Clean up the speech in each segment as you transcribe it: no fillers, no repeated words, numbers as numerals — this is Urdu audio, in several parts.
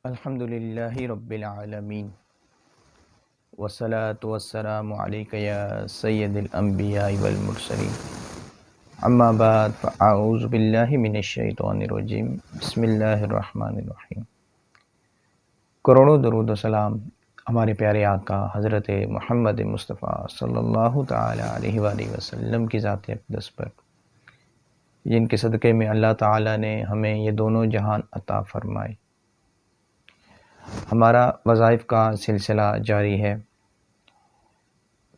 الحمد للہ رب العالمین والصلاة والسلام علیک یا سید الانبیاء والمرسلین اما بعد فاعوذ باللہ من الشیطان الرجیم بسم اللہ الرحمن الرحیم۔ کروڑوں درود و سلام ہمارے پیارے آقا حضرت محمد مصطفیٰ صلی اللہ تعالی علیہ وآلہ وسلم کی ذات اقدس پر، جن کے صدقے میں اللہ تعالی نے ہمیں یہ دونوں جہان عطا فرمائے۔ ہمارا وظائف کا سلسلہ جاری ہے۔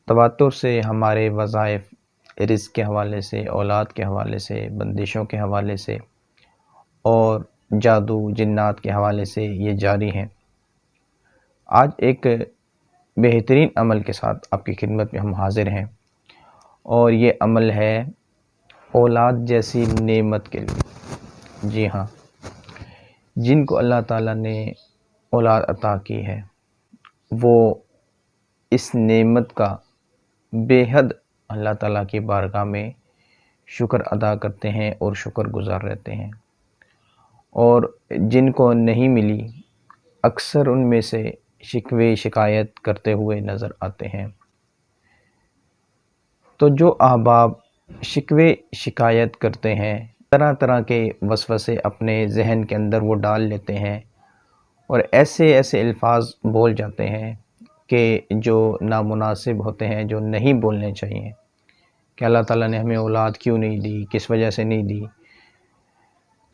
تواتر سے ہمارے وظائف رزق کے حوالے سے، اولاد کے حوالے سے، بندشوں کے حوالے سے اور جادو جنات کے حوالے سے یہ جاری ہیں۔ آج ایک بہترین عمل کے ساتھ آپ کی خدمت میں ہم حاضر ہیں، اور یہ عمل ہے اولاد جیسی نعمت کے لیے۔ جی ہاں، جن کو اللہ تعالیٰ نے اولاد عطا کی ہے وہ اس نعمت کا بے حد اللہ تعالیٰ کی بارگاہ میں شکر ادا کرتے ہیں اور شکر گزار رہتے ہیں، اور جن کو نہیں ملی اکثر ان میں سے شکوے شکایت کرتے ہوئے نظر آتے ہیں۔ تو جو احباب شکوے شکایت کرتے ہیں، طرح طرح کے وسوسے اپنے ذہن کے اندر وہ ڈال لیتے ہیں اور ایسے الفاظ بول جاتے ہیں کہ جو نامناسب ہوتے ہیں، جو نہیں بولنے چاہیے، کہ اللہ تعالیٰ نے ہمیں اولاد کیوں نہیں دی، کس وجہ سے نہیں دی۔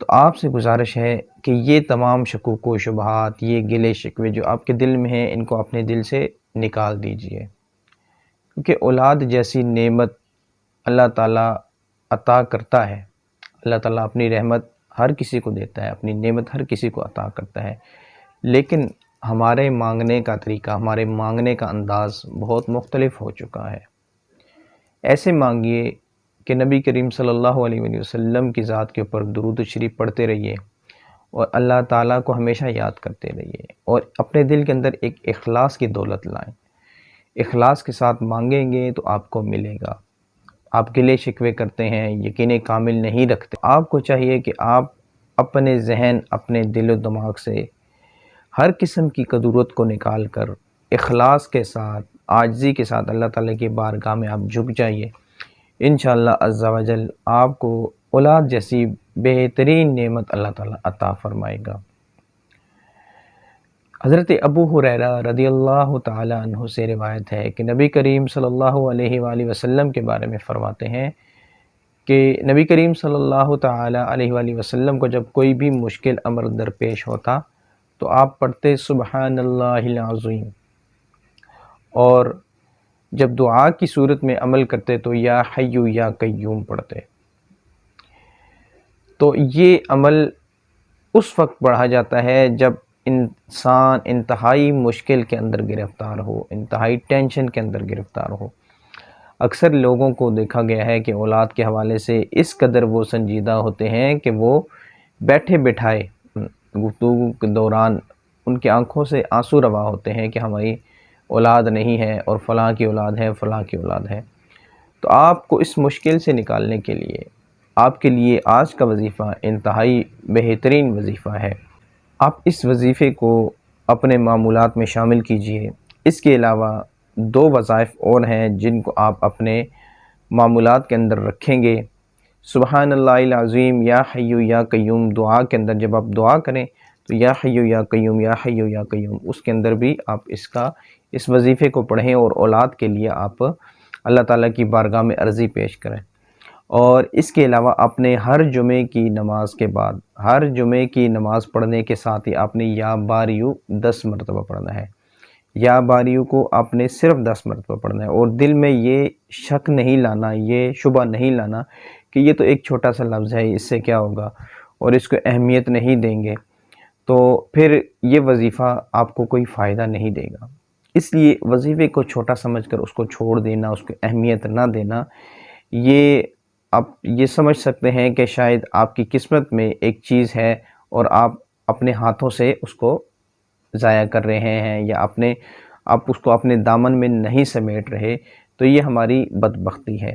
تو آپ سے گزارش ہے کہ یہ تمام شکوک و شبہات، یہ گلے شکوے جو آپ کے دل میں ہیں، ان کو اپنے دل سے نکال دیجئے، کیونکہ اولاد جیسی نعمت اللہ تعالیٰ عطا کرتا ہے۔ اللہ تعالیٰ اپنی رحمت ہر کسی کو دیتا ہے، اپنی نعمت ہر کسی کو عطا کرتا ہے، لیکن ہمارے مانگنے کا طریقہ، ہمارے مانگنے کا انداز بہت مختلف ہو چکا ہے۔ ایسے مانگیے کہ نبی کریم صلی اللہ علیہ وآلہ وسلم کی ذات کے اوپر درود و شریف پڑھتے رہیے اور اللہ تعالیٰ کو ہمیشہ یاد کرتے رہیے، اور اپنے دل کے اندر ایک اخلاص کی دولت لائیں۔ اخلاص کے ساتھ مانگیں گے تو آپ کو ملے گا۔ آپ گلے شکوے کرتے ہیں، یقین کامل نہیں رکھتے، آپ کو چاہیے کہ آپ اپنے ذہن، اپنے دل و دماغ سے ہر قسم کی کدورت کو نکال کر اخلاص کے ساتھ، عاجزی کے ساتھ اللہ تعالیٰ کی بارگاہ میں آپ جھک جائیے۔ انشاءاللہ عز و جل آپ کو اولاد جیسی بہترین نعمت اللہ تعالیٰ عطا فرمائے گا۔ حضرت ابو ہریرہ رضی اللہ تعالیٰ عنہ سے روایت ہے کہ نبی کریم صلی اللہ علیہ وآلہ وسلم کے بارے میں فرماتے ہیں کہ نبی کریم صلی اللہ تعالیٰ علیہ وآلہ وسلم کو جب کوئی بھی مشکل امر درپیش ہوتا تو آپ پڑھتے سبحان اللہ العظیم، اور جب دعا کی صورت میں عمل کرتے تو یا حی یا قیوم پڑھتے۔ تو یہ عمل اس وقت پڑھا جاتا ہے جب انسان انتہائی مشکل کے اندر گرفتار ہو، انتہائی ٹینشن کے اندر گرفتار ہو۔ اکثر لوگوں کو دیکھا گیا ہے کہ اولاد کے حوالے سے اس قدر وہ سنجیدہ ہوتے ہیں کہ وہ بیٹھے بٹھائے گفتگو کے دوران ان کی آنکھوں سے آنسو روا ہوتے ہیں کہ ہماری اولاد نہیں ہے، اور فلاں کی اولاد ہے، فلاں کی اولاد ہے۔ تو آپ کو اس مشکل سے نکالنے کے لیے آپ کے لیے آج کا وظیفہ انتہائی بہترین وظیفہ ہے۔ آپ اس وظیفے کو اپنے معمولات میں شامل کیجئے۔ اس کے علاوہ دو وظائف اور ہیں جن کو آپ اپنے معمولات کے اندر رکھیں گے۔ سبحان اللہ العظیم، یا حی یا قیوم دعا کے اندر جب آپ دعا کریں تو یا حی یا قیوم، یا حی یا قیوم، اس کے اندر بھی آپ اس وظیفے کو پڑھیں اور اولاد کے لیے آپ اللہ تعالیٰ کی بارگاہ میں عرضی پیش کریں۔ اور اس کے علاوہ آپ نے ہر جمعے کی نماز کے بعد، ہر جمعے کی نماز پڑھنے کے ساتھ ہی آپ نے یا باریو 10 مرتبہ پڑھنا ہے۔ یا باریو کو آپ نے صرف 10 مرتبہ پڑھنا ہے، اور دل میں یہ شک نہیں لانا، یہ شبہ نہیں لانا کہ یہ تو ایک چھوٹا سا لفظ ہے، اس سے کیا ہوگا، اور اس کو اہمیت نہیں دیں گے تو پھر یہ وظیفہ آپ کو کوئی فائدہ نہیں دے گا۔ اس لیے وظیفے کو چھوٹا سمجھ کر اس کو چھوڑ دینا، اس کو اہمیت نہ دینا، یہ آپ یہ سمجھ سکتے ہیں کہ شاید آپ کی قسمت میں ایک چیز ہے اور آپ اپنے ہاتھوں سے اس کو ضائع کر رہے ہیں، یا آپ اس کو اپنے دامن میں نہیں سمیٹ رہے، تو یہ ہماری بدبختی ہے۔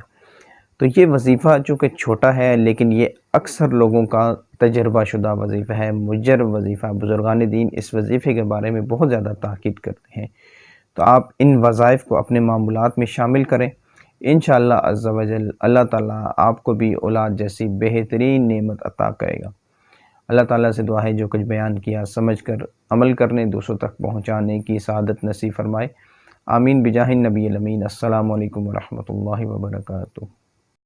تو یہ وظیفہ چونکہ چھوٹا ہے لیکن یہ اکثر لوگوں کا تجربہ شدہ وظیفہ ہے، مجرب وظیفہ ہے۔ بزرگان دین اس وظیفے کے بارے میں بہت زیادہ تاکید کرتے ہیں، تو آپ ان وظائف کو اپنے معمولات میں شامل کریں، انشاءاللہ عز و جل اللہ تعالیٰ آپ کو بھی اولاد جیسی بہترین نعمت عطا کرے گا۔ اللہ تعالیٰ سے دعا ہے جو کچھ بیان کیا سمجھ کر عمل کرنے، دوسروں تک پہنچانے کی سعادت نصیب فرمائے، آمین بجاہ النبی الامین۔ السلام علیکم ورحمۃ اللہ وبرکاتہ۔